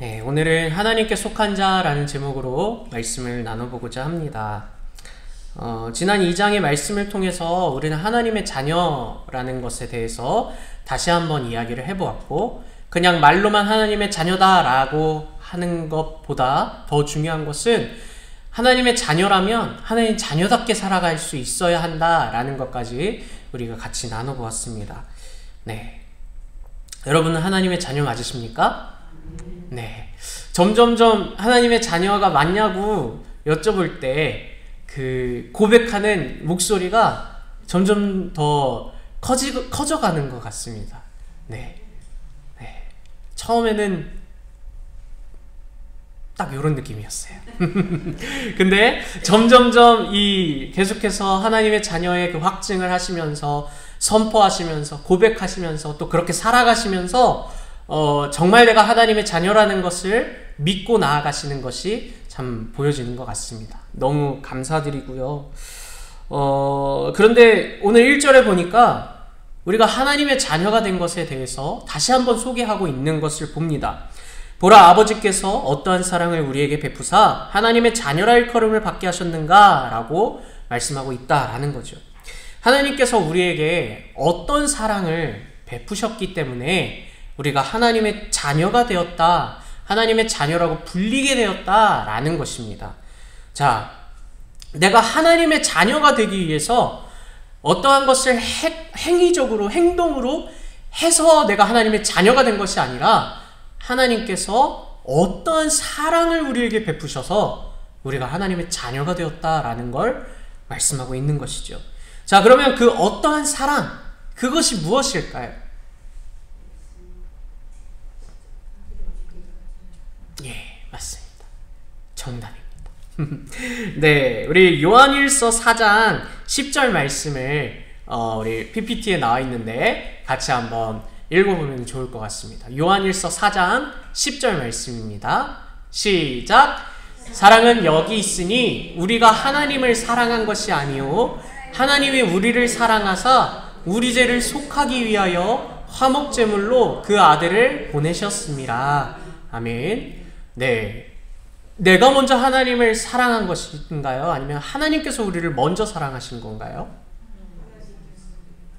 네, 오늘은 하나님께 속한 자라는 제목으로 말씀을 나눠보고자 합니다. 지난 2장의 말씀을 통해서 우리는 하나님의 자녀라는 것에 대해서 다시 한번 이야기를 해보았고, 그냥 말로만 하나님의 자녀다라고 하는 것보다 더 중요한 것은 하나님의 자녀라면 하나님 자녀답게 살아갈 수 있어야 한다라는 것까지 우리가 같이 나눠보았습니다. 네, 여러분은 하나님의 자녀 맞으십니까? 네, 점점점 하나님의 자녀가 맞냐고 여쭤볼 때 그 고백하는 목소리가 점점 더 커져가는 것 같습니다. 네. 처음에는 딱 이런 느낌이었어요. 근데 점점점 계속해서 하나님의 자녀의 그 확증을 하시면서 선포하시면서 고백하시면서 또 그렇게 살아가시면서 정말 내가 하나님의 자녀라는 것을 믿고 나아가시는 것이 참 보여지는 것 같습니다. 너무 감사드리고요. 그런데 오늘 1절에 보니까 우리가 하나님의 자녀가 된 것에 대해서 다시 한번 소개하고 있는 것을 봅니다. 보라, 아버지께서 어떠한 사랑을 우리에게 베푸사 하나님의 자녀라 일컬음을 받게 하셨는가 라고 말씀하고 있다라는 거죠. 하나님께서 우리에게 어떤 사랑을 베푸셨기 때문에 우리가 하나님의 자녀가 되었다, 하나님의 자녀라고 불리게 되었다라는 것입니다. 자, 내가 하나님의 자녀가 되기 위해서 어떠한 것을 행위적으로, 행동으로 해서 내가 하나님의 자녀가 된 것이 아니라 하나님께서 어떠한 사랑을 우리에게 베푸셔서 우리가 하나님의 자녀가 되었다라는 걸 말씀하고 있는 것이죠. 자, 그러면 그 어떠한 사랑, 그것이 무엇일까요? 예, 맞습니다. 정답입니다. 네, 우리 요한일서 4장 10절 말씀을 우리 PPT에 나와 있는데 같이 한번 읽어보면 좋을 것 같습니다. 요한일서 4장 10절 말씀입니다. 시작! 사랑은 여기 있으니 우리가 하나님을 사랑한 것이 아니요 하나님이 우리를 사랑하사 우리 죄를 속하기 위하여 화목제물로 그 아들을 보내셨습니다. 아멘. 네, 내가 먼저 하나님을 사랑한 것인가요? 아니면 하나님께서 우리를 먼저 사랑하신 건가요?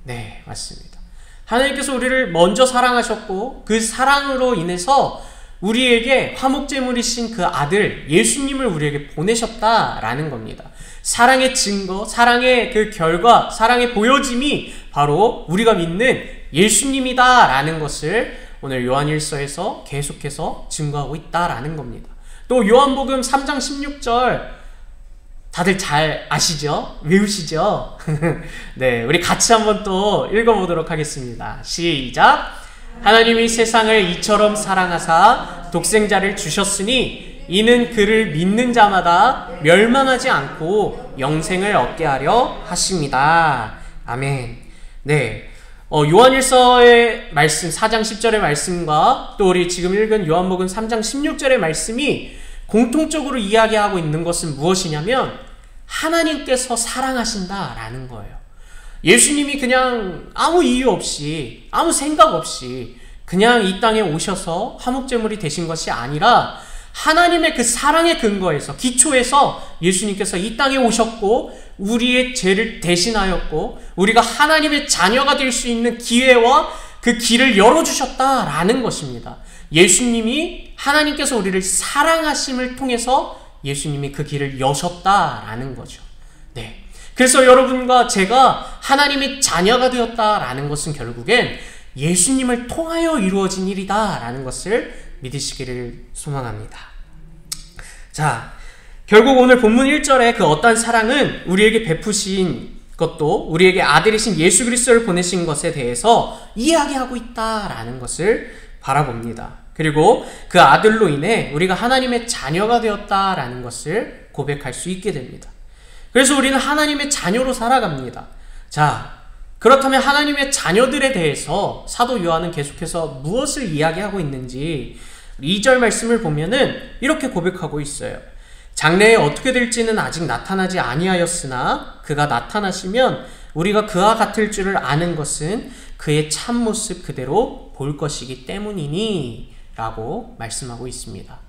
네, 맞습니다. 하나님께서 우리를 먼저 사랑하셨고 그 사랑으로 인해서 우리에게 화목제물이신 그 아들 예수님을 우리에게 보내셨다라는 겁니다. 사랑의 증거, 사랑의 그 결과, 사랑의 보여짐이 바로 우리가 믿는 예수님이다라는 것을 오늘 요한일서에서 계속해서 증거하고 있다라는 겁니다. 또 요한복음 3장 16절 다들 잘 아시죠? 외우시죠? 네, 우리 같이 한번 또 읽어보도록 하겠습니다. 시작! 하나님이 세상을 이처럼 사랑하사 독생자를 주셨으니 이는 그를 믿는 자마다 멸망하지 않고 영생을 얻게 하려 하십니다. 아멘. 네, 요한일서의 말씀 4장 10절의 말씀과 또 우리 지금 읽은 요한복음 3장 16절의 말씀이 공통적으로 이야기하고 있는 것은 무엇이냐면 하나님께서 사랑하신다라는 거예요. 예수님이 그냥 아무 이유 없이, 아무 생각 없이 그냥 이 땅에 오셔서 화목제물이 되신 것이 아니라 하나님의 그 사랑의 근거에서, 기초에서 예수님께서 이 땅에 오셨고 우리의 죄를 대신하였고 우리가 하나님의 자녀가 될 수 있는 기회와 그 길을 열어주셨다라는 것입니다. 예수님이, 하나님께서 우리를 사랑하심을 통해서 예수님이 그 길을 여셨다라는 거죠. 네, 그래서 여러분과 제가 하나님의 자녀가 되었다라는 것은 결국엔 예수님을 통하여 이루어진 일이다라는 것을 믿으시기를 소망합니다. 자, 결국 오늘 본문 1절에 그 어떠한 사랑은 우리에게 베푸신 것도 우리에게 아들이신 예수 그리스도를 보내신 것에 대해서 이야기하고 있다라는 것을 바라봅니다. 그리고 그 아들로 인해 우리가 하나님의 자녀가 되었다라는 것을 고백할 수 있게 됩니다. 그래서 우리는 하나님의 자녀로 살아갑니다. 자, 그렇다면 하나님의 자녀들에 대해서 사도 요한은 계속해서 무엇을 이야기하고 있는지 2절 말씀을 보면은 이렇게 고백하고 있어요. 장래에 어떻게 될지는 아직 나타나지 아니하였으나 그가 나타나시면 우리가 그와 같을 줄을 아는 것은 그의 참모습 그대로 볼 것이기 때문이니 라고 말씀하고 있습니다.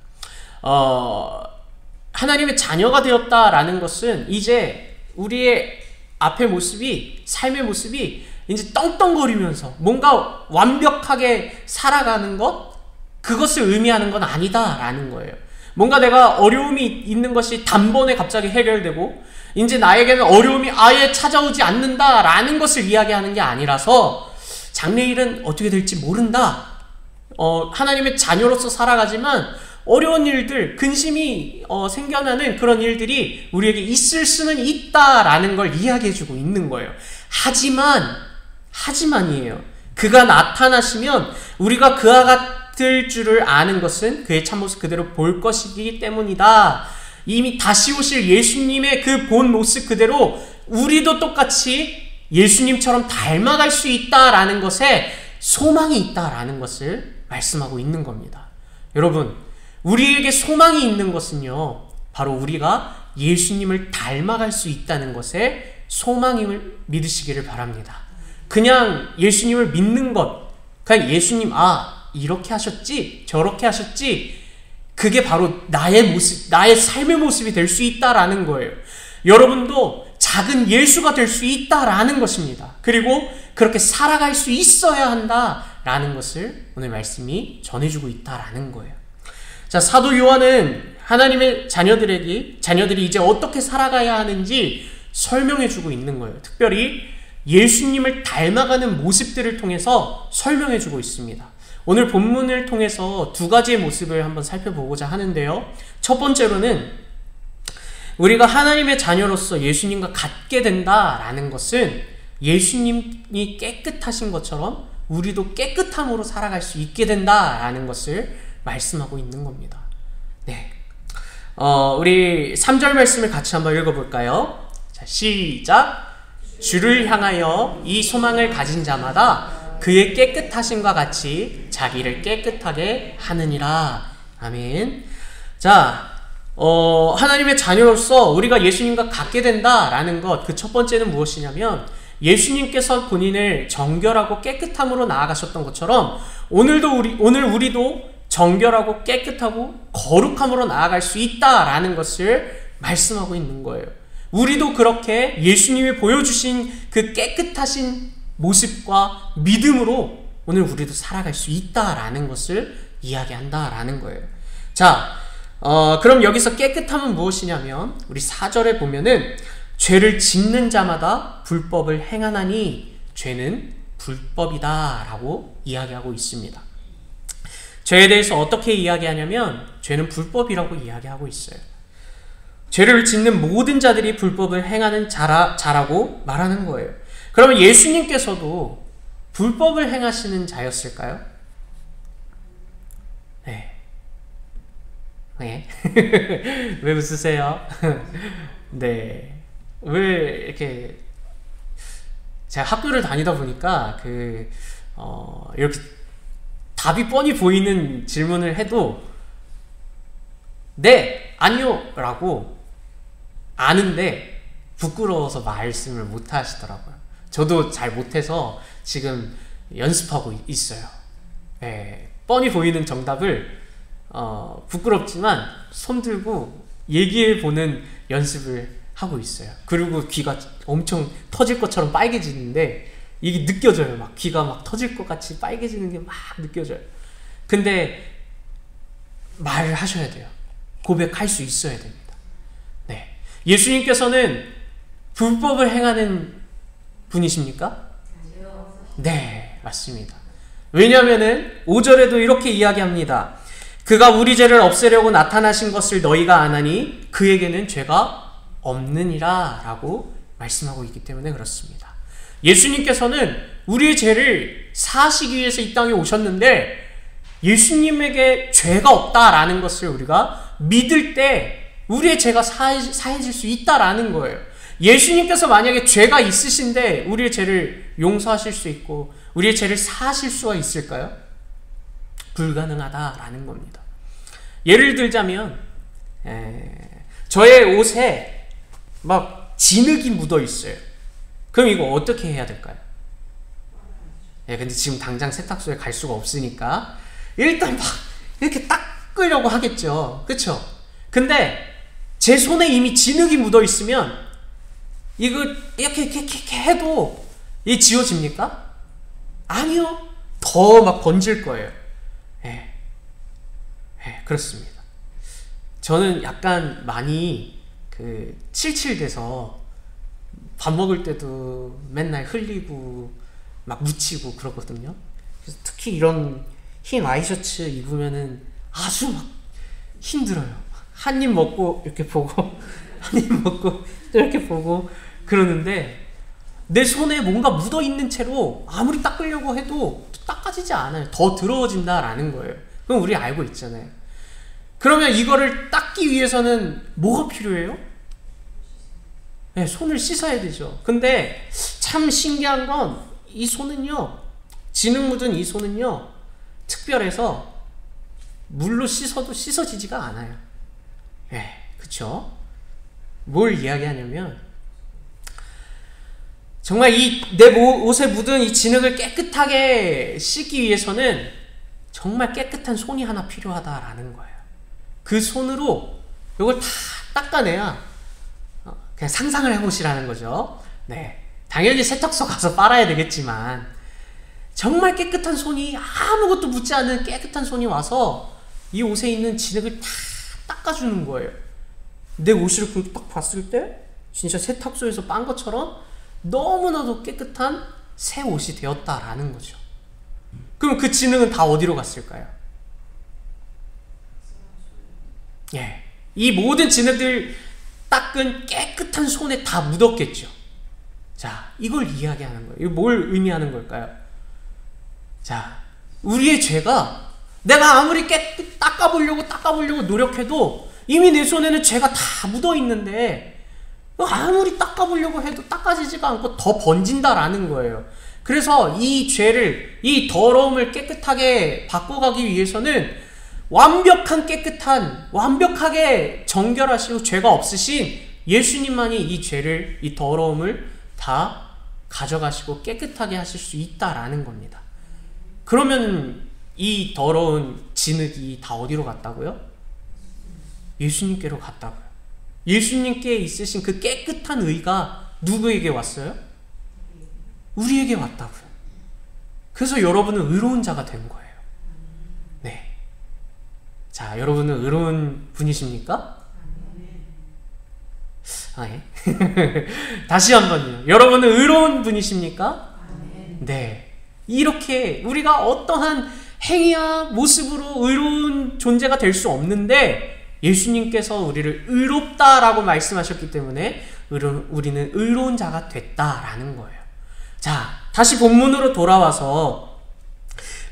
하나님의 자녀가 되었다라는 것은 이제 우리의 앞의 모습이, 삶의 모습이 이제 떵떵거리면서 뭔가 완벽하게 살아가는 것, 그것을 의미하는 건 아니다라는 거예요. 뭔가 내가 어려움이 있는 것이 단번에 갑자기 해결되고 이제 나에게는 어려움이 아예 찾아오지 않는다라는 것을 이야기하는 게 아니라서 장래일은 어떻게 될지 모른다. 하나님의 자녀로서 살아가지만 어려운 일들, 근심이 생겨나는 그런 일들이 우리에게 있을 수는 있다라는 걸 이야기해주고 있는 거예요. 하지만이에요. 그가 나타나시면 우리가 그와 같을 줄을 아는 것은 그의 참모습 그대로 볼 것이기 때문이다. 이미 다시 오실 예수님의 그 본 모습 그대로 우리도 똑같이 예수님처럼 닮아갈 수 있다라는 것에 소망이 있다라는 것을 말씀하고 있는 겁니다. 여러분, 우리에게 소망이 있는 것은요, 바로 우리가 예수님을 닮아갈 수 있다는 것에 소망임을 믿으시기를 바랍니다. 그냥 예수님을 믿는 것, 그냥 예수님, 이렇게 하셨지, 저렇게 하셨지, 그게 바로 나의 모습, 나의 삶의 모습이 될 수 있다라는 거예요. 여러분도 작은 예수가 될 수 있다라는 것입니다. 그리고 그렇게 살아갈 수 있어야 한다라는 것을 오늘 말씀이 전해주고 있다라는 거예요. 자, 사도 요한은 하나님의 자녀들이 이제 어떻게 살아가야 하는지 설명해주고 있는 거예요. 특별히 예수님을 닮아가는 모습들을 통해서 설명해주고 있습니다. 오늘 본문을 통해서 두 가지의 모습을 한번 살펴보고자 하는데요. 첫 번째로는 우리가 하나님의 자녀로서 예수님과 같게 된다라는 것은 예수님이 깨끗하신 것처럼 우리도 깨끗함으로 살아갈 수 있게 된다라는 것을 말씀하고 있는 겁니다. 네. 우리 3절 말씀을 같이 한번 읽어볼까요? 자, 시작! 주를 향하여 이 소망을 가진 자마다 그의 깨끗하심과 같이 자기를 깨끗하게 하느니라. 아멘. 자, 하나님의 자녀로서 우리가 예수님과 같게 된다라는 것, 그 첫 번째는 무엇이냐면 예수님께서 본인을 정결하고 깨끗함으로 나아가셨던 것처럼 오늘 우리도 정결하고 깨끗하고 거룩함으로 나아갈 수 있다라는 것을 말씀하고 있는 거예요. 우리도 그렇게 예수님이 보여주신 그 깨끗하신 모습과 믿음으로 오늘 우리도 살아갈 수 있다라는 것을 이야기한다라는 거예요. 자, 그럼 여기서 깨끗함은 무엇이냐면 우리 4절에 보면은 죄를 짓는 자마다 불법을 행하나니 죄는 불법이다 라고 이야기하고 있습니다. 죄에 대해서 어떻게 이야기하냐면 죄는 불법이라고 이야기하고 있어요. 죄를 짓는 모든 자들이 불법을 행하는 자라고 말하는 거예요. 그러면 예수님께서도 불법을 행하시는 자였을까요? 네. 네. 왜 웃으세요? 네. 왜 이렇게 제가 학교를 다니다 보니까 이렇게 답이 뻔히 보이는 질문을 해도 네, 아니요 라고 아는데 부끄러워서 말씀을 못 하시더라고요. 저도 잘 못해서 지금 연습하고 있어요. 네, 뻔히 보이는 정답을 부끄럽지만 손 들고 얘기해보는 연습을 하고 있어요. 그리고 귀가 엄청 터질 것처럼 빨개지는데 이게 느껴져요. 막 귀가 막 터질 것 같이 빨개지는 게 막 느껴져요. 근데 말을 하셔야 돼요. 고백할 수 있어야 됩니다. 네, 예수님께서는 불법을 행하는 분이십니까? 네, 맞습니다. 왜냐하면은 5절에도 이렇게 이야기합니다. 그가 우리 죄를 없애려고 나타나신 것을 너희가 아나니 그에게는 죄가 없느니라 라고 말씀하고 있기 때문에 그렇습니다. 예수님께서는 우리의 죄를 사하시기 위해서 이 땅에 오셨는데 예수님에게 죄가 없다라는 것을 우리가 믿을 때 우리의 죄가 사해질 수 있다라는 거예요. 예수님께서 만약에 죄가 있으신데 우리의 죄를 용서하실 수 있고 우리의 죄를 사하실 수가 있을까요? 불가능하다라는 겁니다. 예를 들자면 저의 옷에 막 진흙이 묻어 있어요. 그럼 이거 어떻게 해야 될까요? 근데 지금 당장 세탁소에 갈 수가 없으니까 일단 막 이렇게 닦으려고 하겠죠. 그쵸? 근데 제 손에 이미 진흙이 묻어 있으면 이거 이렇게 해도 이 지워집니까? 아니요. 더 막 번질 거예요. 예. 예, 그렇습니다. 저는 약간 많이 칠칠돼서 밥 먹을 때도 맨날 흘리고 막 묻히고 그러거든요. 그래서 특히 이런 흰 와이셔츠 입으면은 아주 막 힘들어요. 한 입 먹고 이렇게 보고 한 입 먹고 이렇게 보고 그러는데 내 손에 뭔가 묻어있는 채로 아무리 닦으려고 해도 닦아지지 않아요. 더 더러워진다라는 거예요. 그럼 우리 알고 있잖아요. 그러면 이거를 닦기 위해서는 뭐가 필요해요? 네, 손을 씻어야 되죠. 근데 참 신기한 건 이 손은요, 진흙 묻은 이 손은요, 특별해서 물로 씻어도 씻어지지가 않아요. 예, 그쵸? 뭘 이야기하냐면 정말 내 옷에 묻은 이 진흙을 깨끗하게 씻기 위해서는 정말 깨끗한 손이 하나 필요하다라는 거예요. 그 손으로 이걸 다 닦아내야 그냥 상상을 해보시라는 거죠. 네, 당연히 세탁소 가서 빨아야 되겠지만 정말 깨끗한 손이 아무것도 묻지 않은 깨끗한 손이 와서 이 옷에 있는 진흙을 다 닦아주는 거예요. 내 옷을 딱 봤을 때 진짜 세탁소에서 빤 것처럼 너무나도 깨끗한 새 옷이 되었다라는 거죠. 그럼 그 진흙은 다 어디로 갔을까요? 예, 이 모든 진흙들 닦은 깨끗한 손에 다 묻었겠죠. 자, 이걸 이야기하는 거예요. 이거 뭘 의미하는 걸까요? 자, 우리의 죄가 내가 아무리 닦아보려고 노력해도 이미 내 손에는 죄가 다 묻어있는데 아무리 닦아보려고 해도 닦아지지가 않고 더 번진다라는 거예요. 그래서 이 죄를, 이 더러움을 깨끗하게 바꿔가기 위해서는 완벽하게 정결하시고 죄가 없으신 예수님만이 이 죄를, 이 더러움을 다 가져가시고 깨끗하게 하실 수 있다라는 겁니다. 그러면 이 더러운 진흙이 다 어디로 갔다고요? 예수님께로 갔다고요. 예수님께 있으신 그 깨끗한 의가 누구에게 왔어요? 우리에게 왔다고요. 그래서 여러분은 의로운 자가 된 거예요. 네. 자, 여러분은 의로운 분이십니까? 아, 예. 다시 한번요. 여러분은 의로운 분이십니까? 네. 이렇게 우리가 어떠한 행위와 모습으로 의로운 존재가 될 수 없는데 예수님께서 우리를 의롭다라고 말씀하셨기 때문에 우리는 의로운 자가 됐다라는 거예요. 자, 다시 본문으로 돌아와서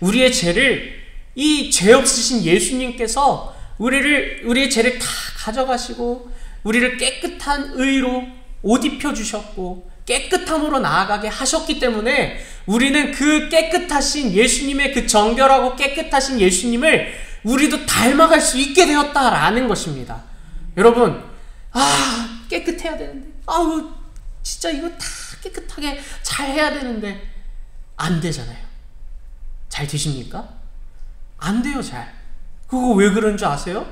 우리의 죄를 이 죄 없으신 예수님께서 우리의 죄를 다 가져가시고 우리를 깨끗한 의로 옷 입혀주셨고 깨끗함으로 나아가게 하셨기 때문에 우리는 그 깨끗하신 예수님의 그 정결하고 깨끗하신 예수님을 우리도 닮아갈 수 있게 되었다라는 것입니다. 여러분, 깨끗해야 되는데, 진짜 이거 다 깨끗하게 잘 해야 되는데 안 되잖아요. 잘 되십니까? 안 돼요, 잘. 그거 왜 그런 줄 아세요?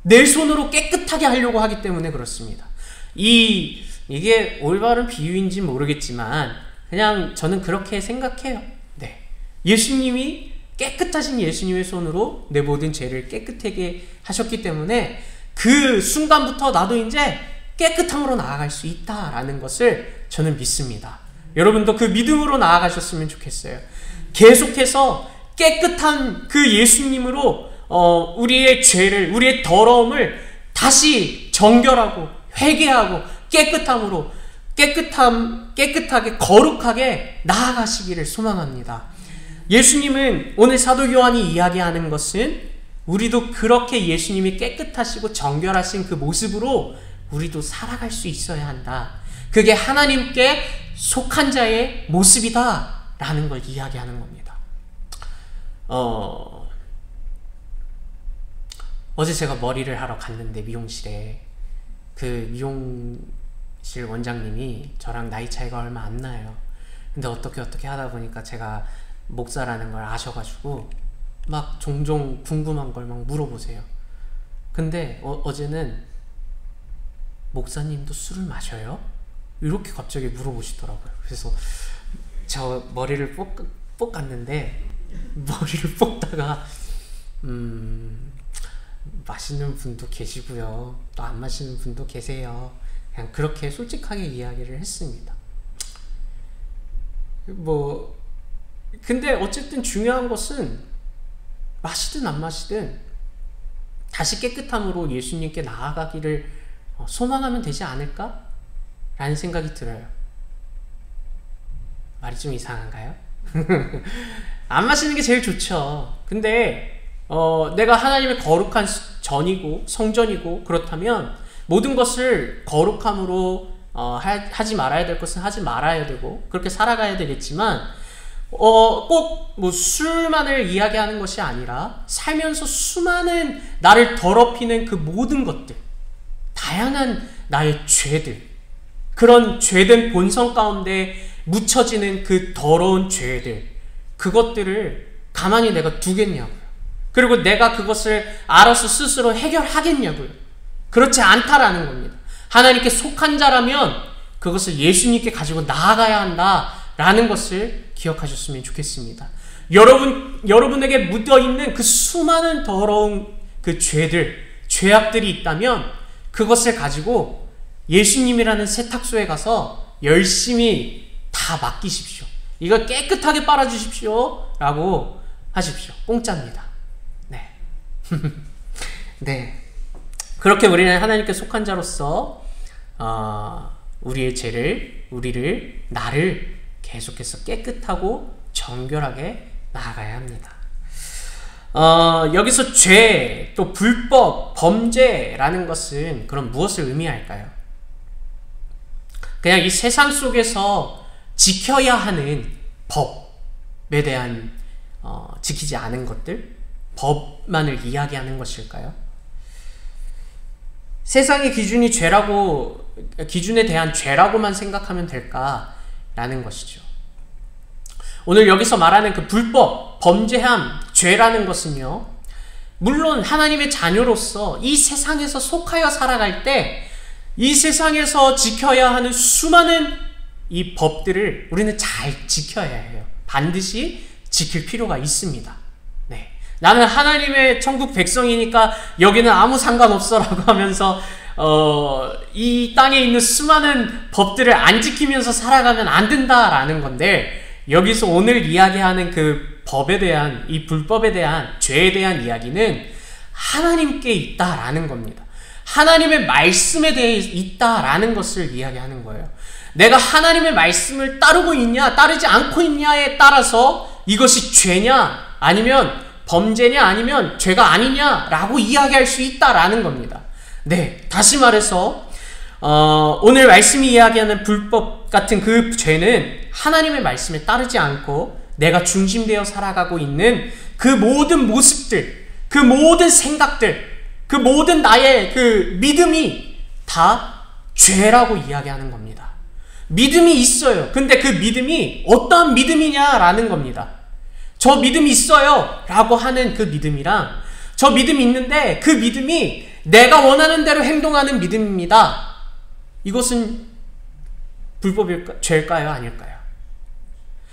내 손으로 깨끗하게 하려고 하기 때문에 그렇습니다. 이게 올바른 비유인지 모르겠지만 그냥 저는 그렇게 생각해요. 네, 예수님이 깨끗하신 예수님의 손으로 내 모든 죄를 깨끗하게 하셨기 때문에 그 순간부터 나도 이제 깨끗함으로 나아갈 수 있다라는 것을 저는 믿습니다. 여러분도 그 믿음으로 나아가셨으면 좋겠어요. 계속해서 깨끗한 그 예수님으로 우리의 죄를, 우리의 더러움을 다시 정결하고 회개하고 깨끗함으로 깨끗하게 거룩하게 나아가시기를 소망합니다. 예수님은 오늘 사도 요한이 이야기하는 것은 우리도 그렇게 예수님이 깨끗하시고 정결하신 그 모습으로 우리도 살아갈 수 있어야 한다. 그게 하나님께 속한 자의 모습이다 라는 걸 이야기하는 겁니다. 어제 제가 머리를 하러 갔는데 미용실에 그 미용실 원장님이 저랑 나이 차이가 얼마 안 나요. 근데 어떻게 하다 보니까 제가 목사라는 걸 아셔가지고 막 종종 궁금한 걸 막 물어보세요. 근데 어제는 목사님도 술을 마셔요? 이렇게 갑자기 물어보시더라고요. 그래서 저 머리를 뽑았는데 머리를 뽑다가 마시는 분도 계시고요, 또 안 마시는 분도 계세요. 그냥 그렇게 솔직하게 이야기를 했습니다. 뭐 근데 어쨌든 중요한 것은 마시든 안 마시든 다시 깨끗함으로 예수님께 나아가기를 소망하면 되지 않을까? 라는 생각이 들어요. 말이 좀 이상한가요? 안 마시는 게 제일 좋죠. 근데 내가 하나님의 거룩한 전이고 성전이고 그렇다면 모든 것을 거룩함으로 하지 말아야 될 것은 하지 말아야 되고 그렇게 살아가야 되겠지만 꼭 뭐 술만을 이야기하는 것이 아니라 살면서 수많은 나를 더럽히는 그 모든 것들, 다양한 나의 죄들, 그런 죄된 본성 가운데 묻혀지는 그 더러운 죄들, 그것들을 가만히 내가 두겠냐고요. 그리고 내가 그것을 알아서 스스로 해결하겠냐고요. 그렇지 않다라는 겁니다. 하나님께 속한 자라면 그것을 예수님께 가지고 나아가야 한다라는 것을 기억하셨으면 좋겠습니다. 여러분에게 묻어있는 그 수많은 더러운 그 죄들, 죄악들이 있다면 그것을 가지고 예수님이라는 세탁소에 가서 열심히 다 맡기십시오. 이걸 깨끗하게 빨아주십시오 라고 하십시오. 공짜입니다. 네. 네. 그렇게 우리는 하나님께 속한 자로서 우리를 나를 계속해서 깨끗하고 정결하게 나아가야 합니다. 여기서 죄, 또 불법, 범죄라는 것은 그럼 무엇을 의미할까요? 그냥 이 세상 속에서 지켜야 하는 법에 대한 지키지 않은 것들, 법만을 이야기하는 것일까요? 세상의 기준에 대한 죄라고만 생각하면 될까라는 것이죠. 오늘 여기서 말하는 그 불법, 범죄함, 죄라는 것은요, 물론 하나님의 자녀로서 이 세상에서 속하여 살아갈 때 이 세상에서 지켜야 하는 수많은 이 법들을 우리는 잘 지켜야 해요. 반드시 지킬 필요가 있습니다. 네. 나는 하나님의 천국 백성이니까 여기는 아무 상관없어 라고 하면서 이 땅에 있는 수많은 법들을 안 지키면서 살아가면 안 된다라는 건데, 여기서 오늘 이야기하는 그 법에 대한, 이 불법에 대한, 죄에 대한 이야기는 하나님께 있다라는 겁니다. 하나님의 말씀에 대해 있다라는 것을 이야기하는 거예요. 내가 하나님의 말씀을 따르고 있냐, 따르지 않고 있냐에 따라서 이것이 죄냐, 아니면 범죄냐, 아니면 죄가 아니냐라고 이야기할 수 있다라는 겁니다. 네, 다시 말해서 오늘 말씀이 이야기하는 불법 같은 그 죄는 하나님의 말씀에 따르지 않고 내가 중심되어 살아가고 있는 그 모든 모습들, 그 모든 생각들, 그 모든 나의 그 믿음이 다 죄라고 이야기하는 겁니다. 믿음이 있어요. 근데 그 믿음이 어떠한 믿음이냐라는 겁니다. 저 믿음이 있어요 라고 하는 그 믿음이랑, 저 믿음이 있는데 그 믿음이 내가 원하는 대로 행동하는 믿음입니다. 이것은 불법일까, 죄일까요? 아닐까요?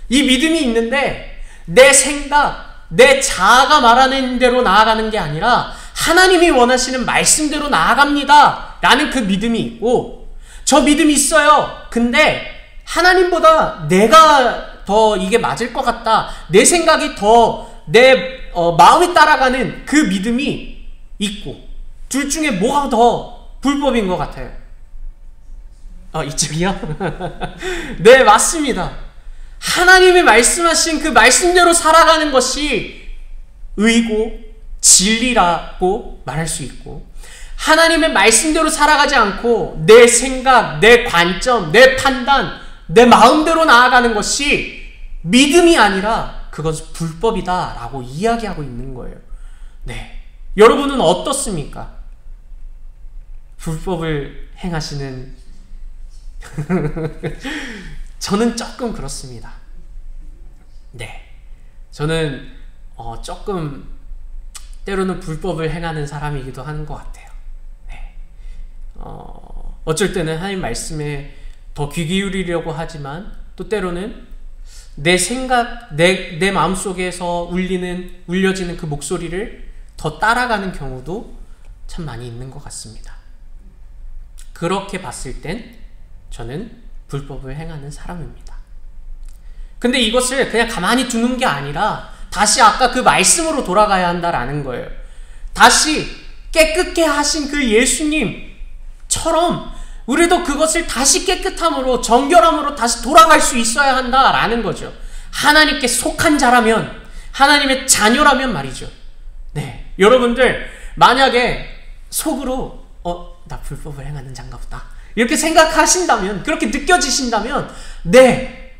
이 믿음이 있는데 내 생각, 내 자아가 말하는 대로 나아가는 게 아니라 하나님이 원하시는 말씀대로 나아갑니다 라는 그 믿음이 있고, 저 믿음이 있어요. 근데 하나님보다 내가 더 이게 맞을 것 같다, 내 생각이 더 내 마음에 따라가는 그 믿음이 있고, 둘 중에 뭐가 더 불법인 것 같아요? 이쪽이요? 네, 맞습니다. 하나님이 말씀하신 그 말씀대로 살아가는 것이 의고 진리라고 말할 수 있고, 하나님의 말씀대로 살아가지 않고 내 생각, 내 관점, 내 판단, 내 마음대로 나아가는 것이 믿음이 아니라 그것은 불법이다 라고 이야기하고 있는 거예요. 네, 여러분은 어떻습니까? 불법을 행하시는 저는 조금 그렇습니다. 네, 저는 조금 때로는 불법을 행하는 사람이기도 하는 것 같아요. 네. 어쩔 때는 하나님 말씀에 더 귀 기울이려고 하지만 또 때로는 내 생각, 내 마음속에서 울려지는 그 목소리를 더 따라가는 경우도 참 많이 있는 것 같습니다. 그렇게 봤을 땐 저는 불법을 행하는 사람입니다. 근데 이것을 그냥 가만히 두는 게 아니라 다시 아까 그 말씀으로 돌아가야 한다라는 거예요. 다시 깨끗게 하신 그 예수님처럼 우리도 그것을 다시 깨끗함으로, 정결함으로 다시 돌아갈 수 있어야 한다라는 거죠. 하나님께 속한 자라면, 하나님의 자녀라면 말이죠. 네, 여러분들 만약에 속으로 나 불법을 행하는 자인가 보다 이렇게 생각하신다면, 그렇게 느껴지신다면 네,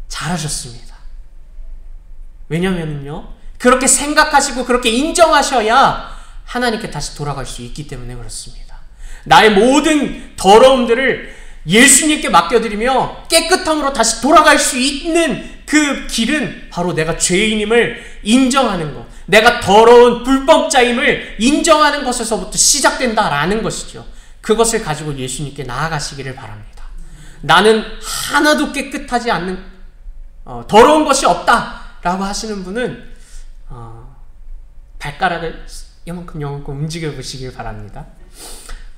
잘하셨습니다. 왜냐면요, 그렇게 생각하시고 그렇게 인정하셔야 하나님께 다시 돌아갈 수 있기 때문에 그렇습니다. 나의 모든 더러움들을 예수님께 맡겨드리며 깨끗함으로 다시 돌아갈 수 있는 그 길은 바로 내가 죄인임을 인정하는 것, 내가 더러운 불법자임을 인정하는 것에서부터 시작된다라는 것이죠. 그것을 가지고 예수님께 나아가시기를 바랍니다. 나는 하나도 깨끗하지 않는 더러운 것이 없다라고 하시는 분은 발가락을 요만큼 움직여 보시길 바랍니다.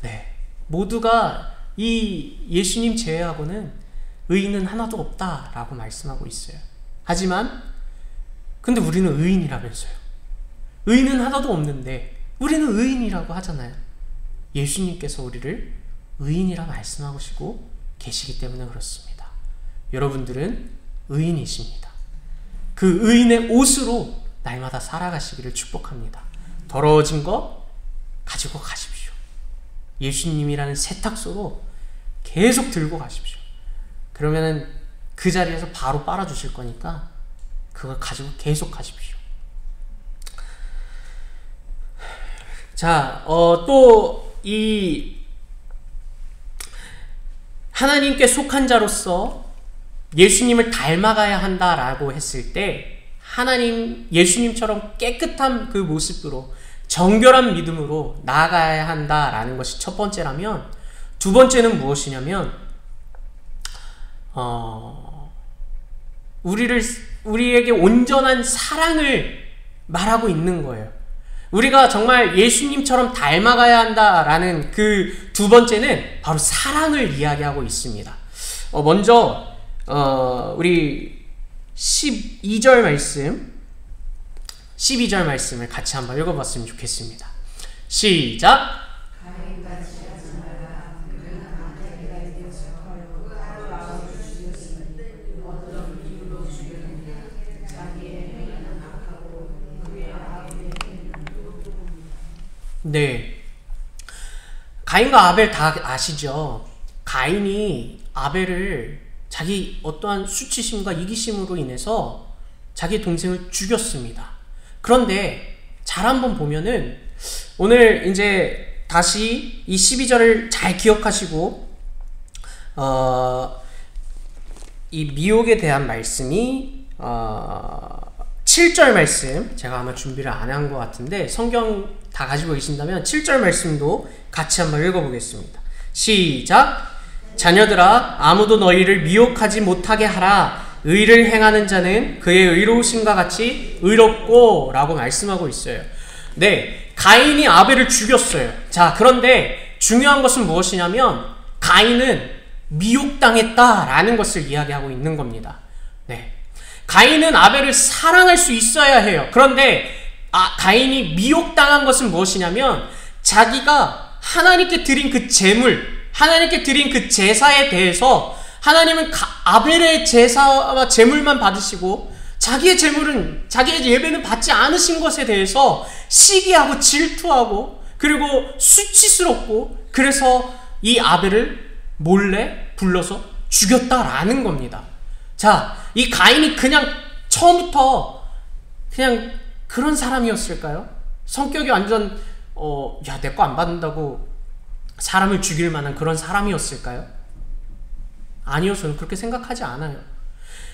네, 모두가 이 예수님 제외하고는 의인은 하나도 없다라고 말씀하고 있어요. 하지만 근데 우리는 의인이라면서요. 의인은 하나도 없는데 우리는 의인이라고 하잖아요. 예수님께서 우리를 의인이라 말씀하시고 계시기 때문에 그렇습니다. 여러분들은 의인이십니다. 그 의인의 옷으로 날마다 살아가시기를 축복합니다. 더러워진 거 가지고 가십시오. 예수님이라는 세탁소로 계속 들고 가십시오. 그러면은 그 자리에서 바로 빨아주실 거니까 그걸 가지고 계속 가십시오. 자, 또 이 하나님께 속한 자로서 예수님을 닮아가야 한다라고 했을 때 예수님처럼 깨끗한 그 모습으로 정결한 믿음으로 나아가야 한다라는 것이 첫 번째라면, 두 번째는 무엇이냐면 우리에게 온전한 사랑을 말하고 있는 거예요. 우리가 정말 예수님처럼 닮아가야 한다라는 그 두 번째는 바로 사랑을 이야기하고 있습니다. 먼저 우리 12절 말씀을 같이 한번 읽어봤으면 좋겠습니다. 시작! 네, 가인과 아벨 다 아시죠? 가인이 아벨을 자기 어떠한 수치심과 이기심으로 인해서 자기 동생을 죽였습니다. 그런데 잘 한번 보면은 오늘 이제 다시 이 12절을 잘 기억하시고 이 미혹에 대한 말씀이 7절 말씀, 제가 아마 준비를 안 한 것 같은데 성경 다 가지고 계신다면 7절 말씀도 같이 한번 읽어보겠습니다. 시작! 자녀들아, 아무도 너희를 미혹하지 못하게 하라. 의를 행하는 자는 그의 의로우심과 같이 의롭고 라고 말씀하고 있어요. 네, 가인이 아벨을 죽였어요. 자, 그런데 중요한 것은 무엇이냐면 가인은 미혹당했다라는 것을 이야기하고 있는 겁니다. 네, 가인은 아벨을 사랑할 수 있어야 해요. 그런데 가인이 미혹당한 것은 무엇이냐면 자기가 하나님께 드린 그 제물, 하나님께 드린 그 제사에 대해서 하나님은 아벨의 제사와 제물만 받으시고 자기의 제물은, 자기의 예배는 받지 않으신 것에 대해서 시기하고 질투하고 그리고 수치스럽고, 그래서 이 아벨을 몰래 불러서 죽였다라는 겁니다. 자, 이 가인이 그냥 처음부터 그냥 그런 사람이었을까요? 성격이 완전 야, 내 거 안 받는다고 사람을 죽일 만한 그런 사람이었을까요? 아니요, 저는 그렇게 생각하지 않아요.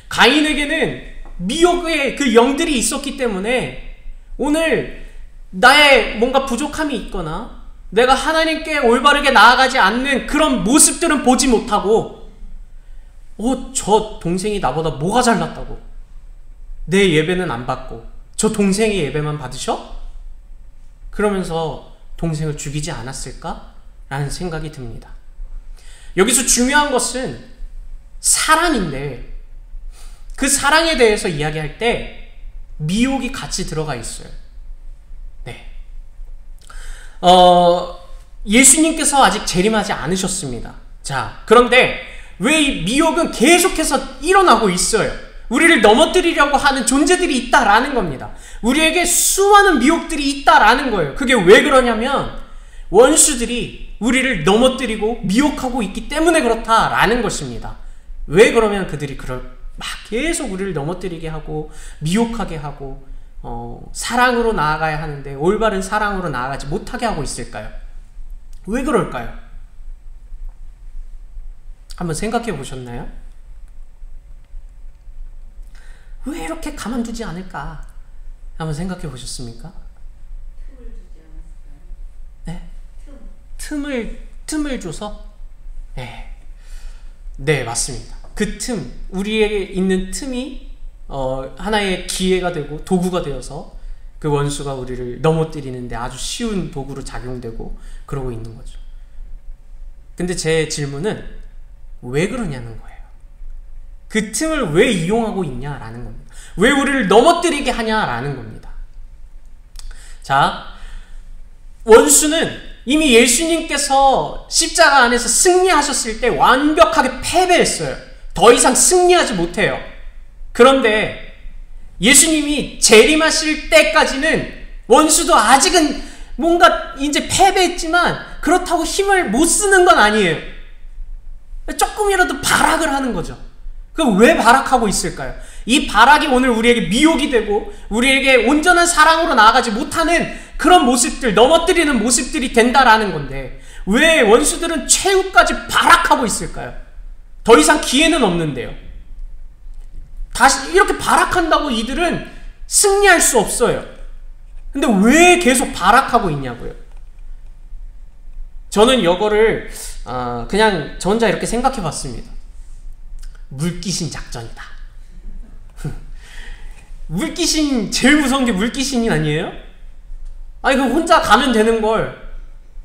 가인에게는 미혹의 그 영들이 있었기 때문에 오늘 나의 뭔가 부족함이 있거나 내가 하나님께 올바르게 나아가지 않는 그런 모습들은 보지 못하고 저 동생이 나보다 뭐가 잘났다고 내 예배는 안 받고 저 동생이 예배만 받으셔? 그러면서 동생을 죽이지 않았을까? 라는 생각이 듭니다. 여기서 중요한 것은 사랑인데 그 사랑에 대해서 이야기할 때 미혹이 같이 들어가 있어요. 네. 예수님께서 아직 재림하지 않으셨습니다. 자, 그런데 왜 이 미혹은 계속해서 일어나고 있어요? 우리를 넘어뜨리려고 하는 존재들이 있다라는 겁니다. 우리에게 수많은 미혹들이 있다라는 거예요. 그게 왜 그러냐면 원수들이 우리를 넘어뜨리고 미혹하고 있기 때문에 그렇다라는 것입니다. 왜 그러면 그들이 막 계속 우리를 넘어뜨리게 하고 미혹하게 하고 사랑으로 나아가야 하는데 올바른 사랑으로 나아가지 못하게 하고 있을까요? 왜 그럴까요? 한번 생각해 보셨나요? 왜 이렇게 가만두지 않을까? 한번 생각해 보셨습니까? 틈을 주지 않았을까요? 네? 틈을 줘서? 네, 맞습니다. 그 틈, 우리에게 있는 틈이 하나의 기회가 되고 도구가 되어서 그 원수가 우리를 넘어뜨리는데 아주 쉬운 도구로 작용되고 그러고 있는 거죠. 근데 제 질문은 왜 그러냐는 거예요. 그 틈을 왜 이용하고 있냐라는 겁니다. 왜 우리를 넘어뜨리게 하냐라는 겁니다. 자, 원수는 이미 예수님께서 십자가 안에서 승리하셨을 때 완벽하게 패배했어요. 더 이상 승리하지 못해요. 그런데 예수님이 재림하실 때까지는 원수도 아직은 뭔가 이제 패배했지만 그렇다고 힘을 못 쓰는 건 아니에요. 조금이라도 발악을 하는 거죠. 그럼 왜 발악하고 있을까요? 이 발악이 오늘 우리에게 미혹이 되고 우리에게 온전한 사랑으로 나아가지 못하는 그런 모습들, 넘어뜨리는 모습들이 된다라는 건데 왜 원수들은 최후까지 발악하고 있을까요? 더 이상 기회는 없는데요. 다시 이렇게 발악한다고 이들은 승리할 수 없어요. 근데 왜 계속 발악하고 있냐고요? 저는 이거를 그냥 저 혼자 이렇게 생각해 봤습니다. 물귀신 작전이다. 물귀신, 제일 무서운 게 물귀신이 아니에요? 아니, 그럼 혼자 가면 되는 걸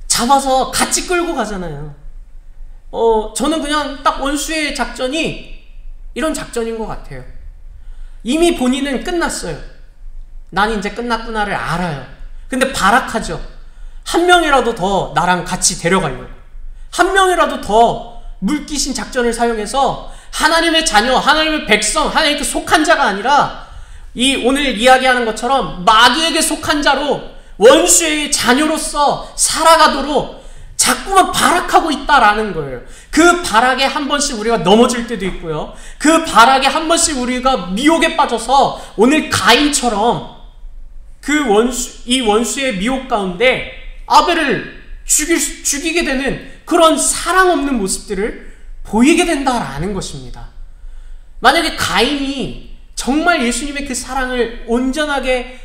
잡아서 같이 끌고 가잖아요. 저는 그냥 딱 원수의 작전이 이런 작전인 것 같아요. 이미 본인은 끝났어요. 난 이제 끝났구나를 알아요. 근데 발악하죠. 한 명이라도 더 나랑 같이 데려가려고. 한 명이라도 더 물귀신 작전을 사용해서 하나님의 자녀, 하나님의 백성, 하나님께 속한 자가 아니라 이 오늘 이야기하는 것처럼 마귀에게 속한 자로 원수의 자녀로서 살아가도록 자꾸만 발악하고 있다라는 거예요. 그 발악에 한 번씩 우리가 넘어질 때도 있고요. 그 발악에 한 번씩 우리가 미혹에 빠져서 오늘 가인처럼 이 원수의 미혹 가운데 아벨을 죽이게 되는 그런 사랑 없는 모습들을 보이게 된다라는 것입니다. 만약에 가인이 정말 예수님의 그 사랑을 온전하게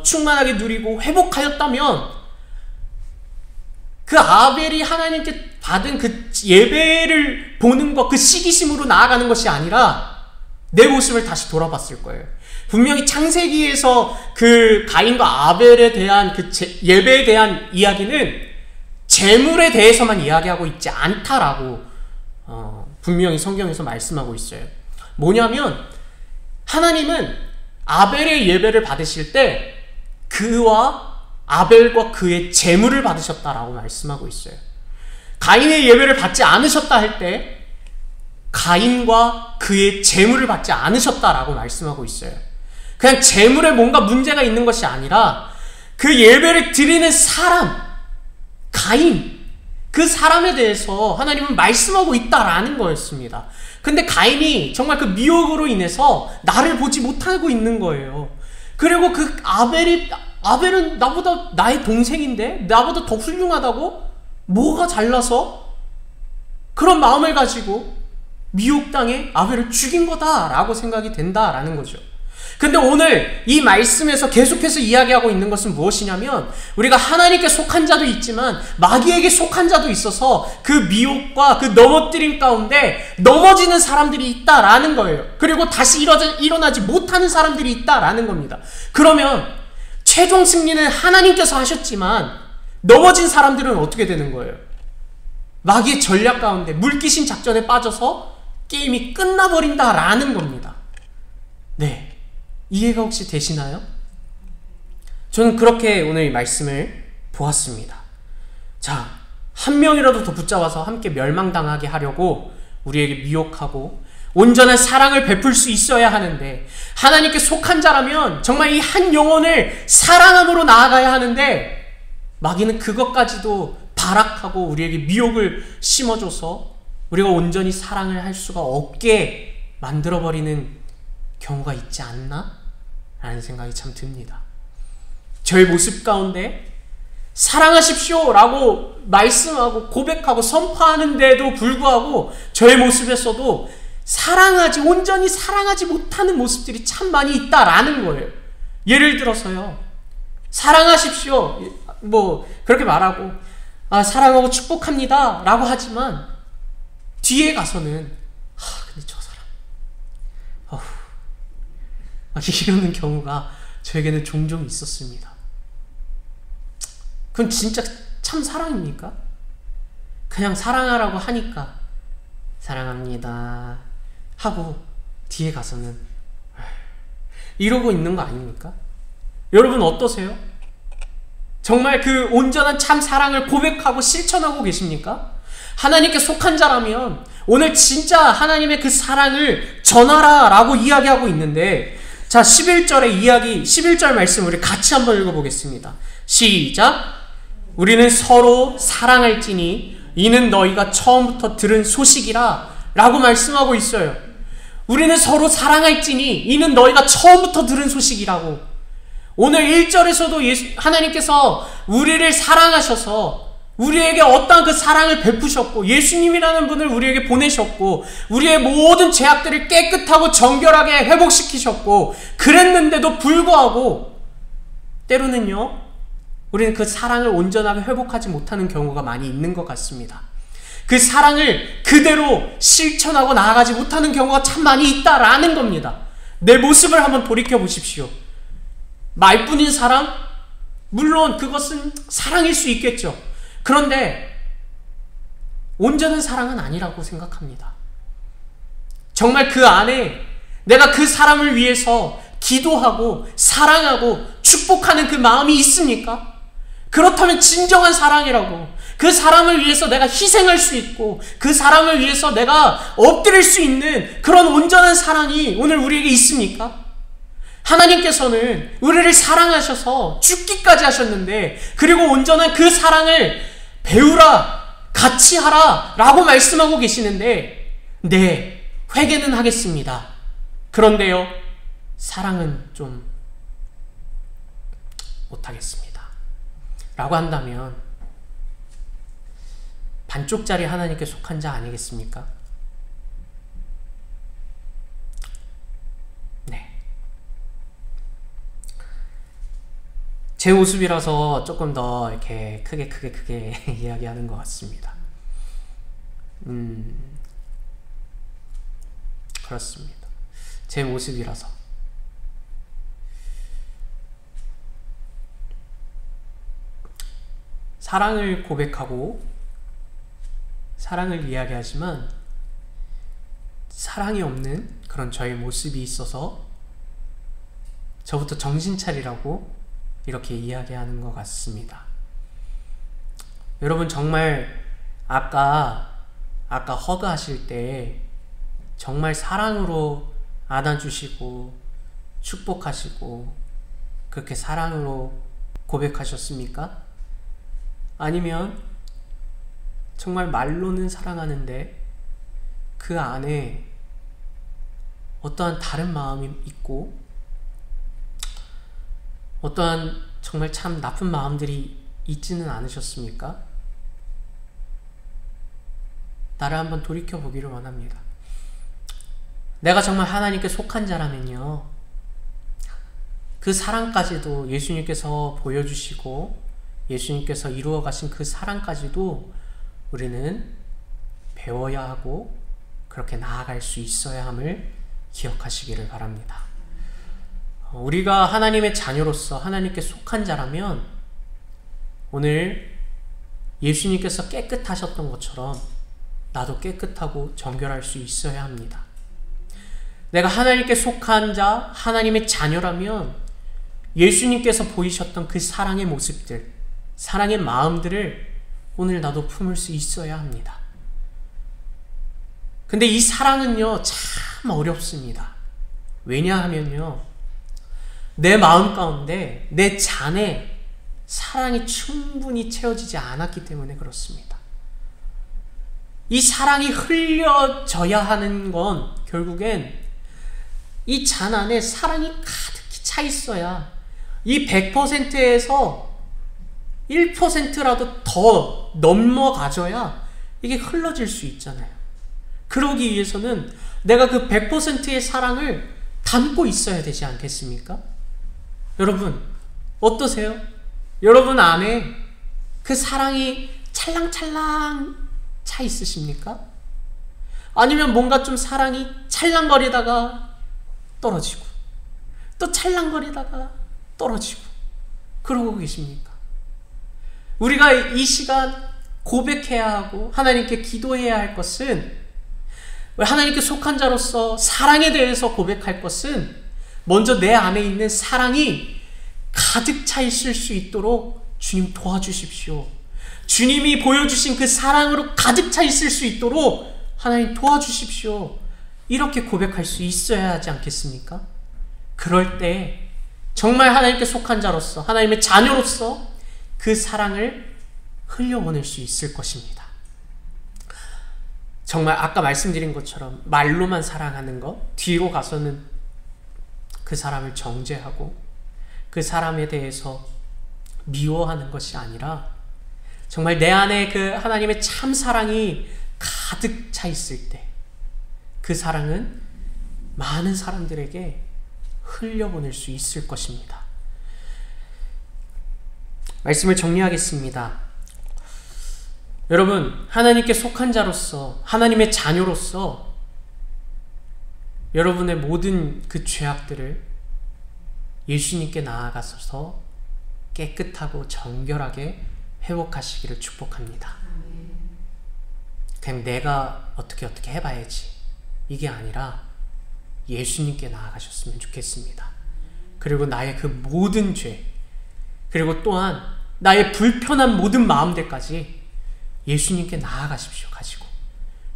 충만하게 누리고 회복하였다면 그 아벨이 하나님께 받은 그 예배를 보는 것, 그 시기심으로 나아가는 것이 아니라 내 모습을 다시 돌아봤을 거예요. 분명히 창세기에서 그 가인과 아벨에 대한 그 예배에 대한 이야기는 재물에 대해서만 이야기하고 있지 않다라고 분명히 성경에서 말씀하고 있어요. 뭐냐면 하나님은 아벨의 예배를 받으실 때 그와 아벨과 그의 재물을 받으셨다라고 말씀하고 있어요. 가인의 예배를 받지 않으셨다 할 때 가인과 그의 재물을 받지 않으셨다라고 말씀하고 있어요. 그냥 재물에 뭔가 문제가 있는 것이 아니라 그 예배를 드리는 사람, 가인, 그 사람에 대해서 하나님은 말씀하고 있다라는 거였습니다. 근데 가인이 정말 그 미혹으로 인해서 나를 보지 못하고 있는 거예요. 그리고 그 아벨은 나보다 나의 동생인데 나보다 더 훌륭하다고? 뭐가 잘나서? 그런 마음을 가지고 미혹당해 아벨을 죽인 거다라고 생각이 된다라는 거죠. 근데 오늘 이 말씀에서 계속해서 이야기하고 있는 것은 무엇이냐면 우리가 하나님께 속한 자도 있지만 마귀에게 속한 자도 있어서 그 미혹과 그 넘어뜨림 가운데 넘어지는 사람들이 있다라는 거예요. 그리고 다시 일어나지 못하는 사람들이 있다라는 겁니다. 그러면 최종 승리는 하나님께서 하셨지만 넘어진 사람들은 어떻게 되는 거예요? 마귀의 전략 가운데 물귀신 작전에 빠져서 게임이 끝나버린다라는 겁니다. 네. 이해가 혹시 되시나요? 저는 그렇게 오늘 이 말씀을 보았습니다. 자, 한 명이라도 더 붙잡아서 함께 멸망당하게 하려고 우리에게 미혹하고 온전한 사랑을 베풀 수 있어야 하는데 하나님께 속한 자라면 정말 이 한 영혼을 사랑함으로 나아가야 하는데 마귀는 그것까지도 발악하고 우리에게 미혹을 심어줘서 우리가 온전히 사랑을 할 수가 없게 만들어버리는 경우가 있지 않나? 라는 생각이 참 듭니다. 저의 모습 가운데 사랑하십시오 라고 말씀하고 고백하고 선포하는데도 불구하고 저의 모습에서도 온전히 사랑하지 못하는 모습들이 참 많이 있다라는 거예요. 예를 들어서요, 사랑하십시오 그렇게 말하고 사랑하고 축복합니다 라고 하지만 뒤에 가서는 근데 저 사람 이러는 경우가 저에게는 종종 있었습니다. 그건 진짜 참 사랑입니까? 그냥 사랑하라고 하니까 사랑합니다 하고 뒤에 가서는 이러고 있는 거 아닙니까? 여러분 어떠세요? 정말 그 온전한 참 사랑을 고백하고 실천하고 계십니까? 하나님께 속한 자라면 오늘 진짜 하나님의 그 사랑을 전하라 라고 이야기하고 있는데, 자, 11절 말씀 우리 같이 한번 읽어보겠습니다. 시작. 우리는 서로 사랑할지니 이는 너희가 처음부터 들은 소식이라 라고 말씀하고 있어요. 우리는 서로 사랑할지니 이는 너희가 처음부터 들은 소식이라고. 오늘 1절에서도 하나님께서 우리를 사랑하셔서 우리에게 어떠한 그 사랑을 베푸셨고 예수님이라는 분을 우리에게 보내셨고 우리의 모든 죄악들을 깨끗하고 정결하게 회복시키셨고 그랬는데도 불구하고 때로는요 우리는 그 사랑을 온전하게 회복하지 못하는 경우가 많이 있는 것 같습니다. 그 사랑을 그대로 실천하고 나아가지 못하는 경우가 참 많이 있다라는 겁니다. 내 모습을 한번 돌이켜 보십시오. 말뿐인 사랑? 물론 그것은 사랑일 수 있겠죠. 그런데 온전한 사랑은 아니라고 생각합니다. 정말 그 안에 내가 그 사람을 위해서 기도하고 사랑하고 축복하는 그 마음이 있습니까? 그렇다면 진정한 사랑이라고, 그 사람을 위해서 내가 희생할 수 있고 그 사람을 위해서 내가 엎드릴 수 있는 그런 온전한 사랑이 오늘 우리에게 있습니까? 하나님께서는 우리를 사랑하셔서 죽기까지 하셨는데 그리고 온전한 그 사랑을 배우라, 같이 하라 라고 말씀하고 계시는데 네, 회개는 하겠습니다. 그런데요, 사랑은 좀 못하겠습니다 라고 한다면 반쪽짜리 하나님께 속한 자 아니겠습니까? 네. 제 모습이라서 조금 더 이렇게 크게 이야기하는 것 같습니다. 그렇습니다. 제 모습이라서. 사랑을 고백하고 사랑을 이야기하지만 사랑이 없는 그런 저의 모습이 있어서 저부터 정신 차리라고 이렇게 이야기하는 것 같습니다. 여러분 정말 아까 허그하실 때 정말 사랑으로 안아주시고 축복하시고 그렇게 사랑으로 고백하셨습니까? 아니면 정말 말로는 사랑하는데 그 안에 어떠한 다른 마음이 있고 어떠한 정말 참 나쁜 마음들이 있지는 않으셨습니까? 나를 한번 돌이켜보기를 원합니다. 내가 정말 하나님께 속한 자라면요, 그 사랑까지도 예수님께서 보여주시고 예수님께서 이루어 가신 그 사랑까지도 우리는 배워야 하고 그렇게 나아갈 수 있어야 함을 기억하시기를 바랍니다. 우리가 하나님의 자녀로서 하나님께 속한 자라면 오늘 예수님께서 깨끗하셨던 것처럼 나도 깨끗하고 정결할 수 있어야 합니다. 내가 하나님께 속한 자, 하나님의 자녀라면 예수님께서 보이셨던 그 사랑의 모습들, 사랑의 마음들을 오늘 나도 품을 수 있어야 합니다. 근데 이 사랑은요, 참 어렵습니다. 왜냐하면요, 내 마음 가운데 내 잔에 사랑이 충분히 채워지지 않았기 때문에 그렇습니다. 이 사랑이 흘려져야 하는 건 결국엔 이 잔 안에 사랑이 가득히 차 있어야 이 100%에서 1%라도 더 넘어가져야 이게 흘러질 수 있잖아요. 그러기 위해서는 내가 그 100%의 사랑을 담고 있어야 되지 않겠습니까? 여러분, 어떠세요? 여러분 안에 그 사랑이 찰랑찰랑 차 있으십니까? 아니면 뭔가 좀 사랑이 찰랑거리다가 떨어지고 또 찰랑거리다가 떨어지고 그러고 계십니까? 우리가 이 시간 고백해야 하고 하나님께 기도해야 할 것은, 하나님께 속한 자로서 사랑에 대해서 고백할 것은 먼저 내 안에 있는 사랑이 가득 차 있을 수 있도록 주님 도와주십시오. 주님이 보여주신 그 사랑으로 가득 차 있을 수 있도록 하나님 도와주십시오. 이렇게 고백할 수 있어야 하지 않겠습니까? 그럴 때 정말 하나님께 속한 자로서, 하나님의 자녀로서 그 사랑을 흘려보낼 수 있을 것입니다. 정말 아까 말씀드린 것처럼 말로만 사랑하는 것, 뒤로 가서는 그 사람을 정죄하고 그 사람에 대해서 미워하는 것이 아니라 정말 내 안에 그 하나님의 참 사랑이 가득 차 있을 때 그 사랑은 많은 사람들에게 흘려보낼 수 있을 것입니다. 말씀을 정리하겠습니다. 여러분, 하나님께 속한 자로서, 하나님의 자녀로서 여러분의 모든 그 죄악들을 예수님께 나아가서 깨끗하고 정결하게 회복하시기를 축복합니다. 그냥 내가 어떻게 해봐야지, 이게 아니라 예수님께 나아가셨으면 좋겠습니다. 그리고 나의 그 모든 죄, 그리고 또한 나의 불편한 모든 마음들까지 예수님께 나아가십시오. 가지고,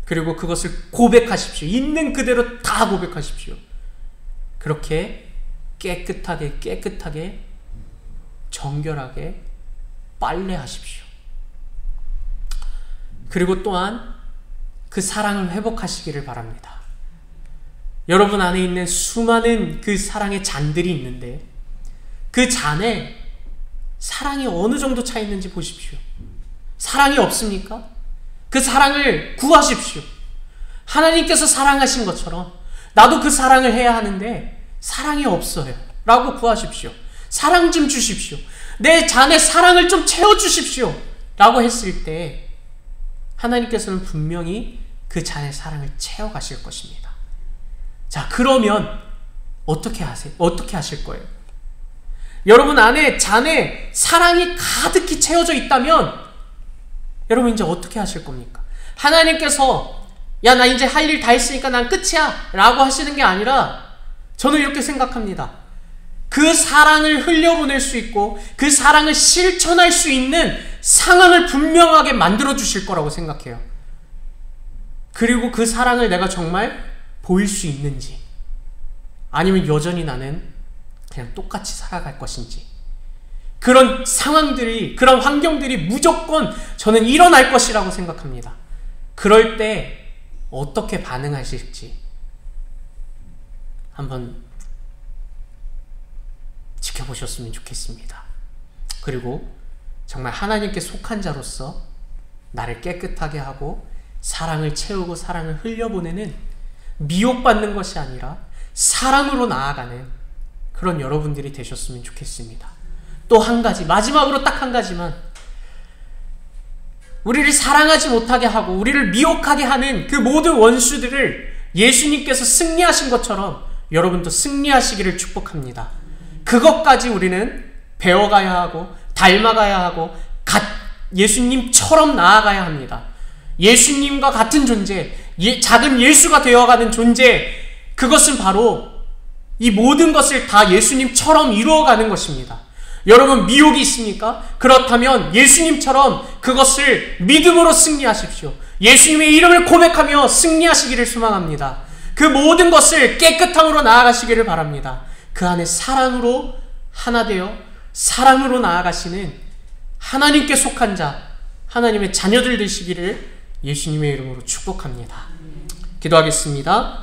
그리고 그것을 고백하십시오. 있는 그대로 다 고백하십시오. 그렇게 깨끗하게 정결하게 빨래하십시오. 그리고 또한 그 사랑을 회복하시기를 바랍니다. 여러분 안에 있는 수많은 그 사랑의 잔들이 있는데 그 잔에 사랑이 어느 정도 차 있는지 보십시오. 사랑이 없습니까? 그 사랑을 구하십시오. 하나님께서 사랑하신 것처럼 나도 그 사랑을 해야 하는데 사랑이 없어요 라고 구하십시오. 사랑 좀 주십시오. 내 잔에 사랑을 좀 채워주십시오 라고 했을 때 하나님께서는 분명히 그 잔의 사랑을 채워가실 것입니다. 자, 그러면 어떻게 하실 거예요? 여러분 안에 잔에 사랑이 가득히 채워져 있다면 여러분 이제 어떻게 하실 겁니까? 하나님께서 야, 나 이제 할 일 다 했으니까 난 끝이야 라고 하시는 게 아니라 저는 이렇게 생각합니다. 그 사랑을 흘려보낼 수 있고 그 사랑을 실천할 수 있는 상황을 분명하게 만들어 주실 거라고 생각해요. 그리고 그 사랑을 내가 정말 보일 수 있는지, 아니면 여전히 나는 그냥 똑같이 살아갈 것인지, 그런 상황들이, 그런 환경들이 무조건 저는 일어날 것이라고 생각합니다. 그럴 때 어떻게 반응하실지 한번 지켜보셨으면 좋겠습니다. 그리고 정말 하나님께 속한 자로서 나를 깨끗하게 하고 사랑을 채우고 사랑을 흘려보내는, 미혹받는 것이 아니라 사랑으로 나아가는 그런 여러분들이 되셨으면 좋겠습니다. 또 한 가지, 마지막으로 딱 한 가지만, 우리를 사랑하지 못하게 하고 우리를 미혹하게 하는 그 모든 원수들을 예수님께서 승리하신 것처럼 여러분도 승리하시기를 축복합니다. 그것까지 우리는 배워가야 하고 닮아가야 하고 예수님처럼 나아가야 합니다. 예수님과 같은 존재, 작은 예수가 되어가는 존재, 그것은 바로 이 모든 것을 다 예수님처럼 이루어가는 것입니다. 여러분, 미혹이 있습니까? 그렇다면 예수님처럼 그것을 믿음으로 승리하십시오. 예수님의 이름을 고백하며 승리하시기를 소망합니다. 그 모든 것을 깨끗함으로 나아가시기를 바랍니다. 그 안에 사랑으로 하나 되어 사랑으로 나아가시는 하나님께 속한 자, 하나님의 자녀들 되시기를 예수님의 이름으로 축복합니다. 기도하겠습니다.